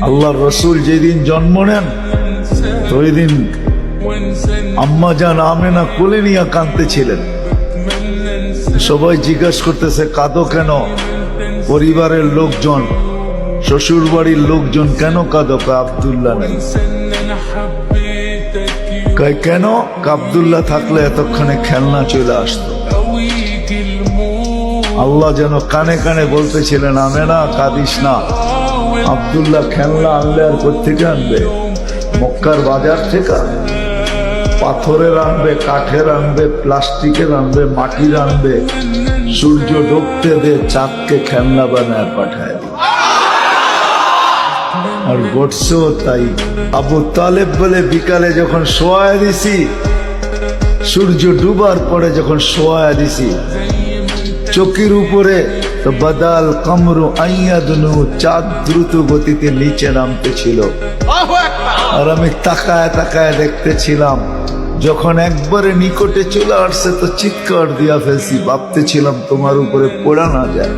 আল্লাহর রসুল যেদিন জন্ম নেন তো ওই দিন আম্মা জান আমেনা কোলে নিয়ে কাঁদতেছিলেন। সবাই জিজ্ঞাসা করতেছে কাঁদো কেন? পরিবারের লোকজন, শ্বশুর বাড়ির লোকজন কেন কাঁদো? আব্দুল্লাহ নাই। কেন? আব্দুল্লাহ থাকলে এতক্ষণে খেলনা চলে আসতো। আল্লাহ যেন কানে কানে বলতেছিলেন আমেনা কাঁদিস না, আব্দুল্লাহ খেলনা আনলে আর কোত্থেকে আনবে? মক্কার বাজার থেকে পাথরের আনবে, কাঠের আনবে, প্লাস্টিকের আনবে, মাটির আনবে। সূর্য ডুবতে দে, চাঁদকে খেলনা বানায় পাঠায়। আর ঘটছেও তাই। আবু তালেব বলে বিকালে যখন শোয়া দিছি, সূর্য ডুবার পরে যখন শোয়া দিছি, চকির উপরে তো বাদাল কামরু আইয়াদনু, চাঁদ দ্রুত গতিতে নিচে নামতেছিল। আর আমি তাকায় তাকায় দেখতেছিলাম। যখন একবারে নিকটে চলে আসছে তো চিৎকার দিয়া ফেলছি, ভাবতেছিলাম তোমার উপরে পড়া না যায়,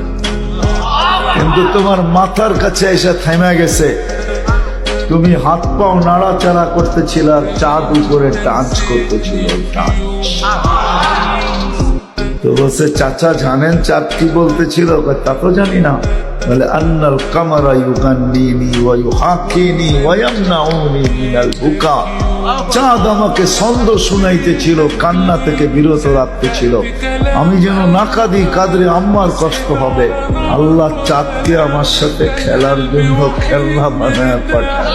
কিন্তু তোমার মাথার কাছে এসে থেমে গেছে। তুমি হাত পাও নাড়াচাড়া করতেছিল আর চাঁদ উপরে ডান্স করতেছিল। তো বলছে চাচা জানেন চাঁদ কি বলতেছিল? তা তো জানি না। বলে আন্নাল কামারা ইউগান্নিনি ওয়া ইউহাকিনি ওয়া ইয়ামনাউনি মিনাল বুকা। চাঁদ আমাকে ছন্দ শুনাইতেছিল, কান্না থেকে বিরত রাখতেছিল। আমি যেন না কাঁদি, কাঁদলে আম্মার কষ্ট হবে। আল্লাহ চাঁদকে আমার সাথে খেলার জন্য খেলনা বানায় পাঠায়।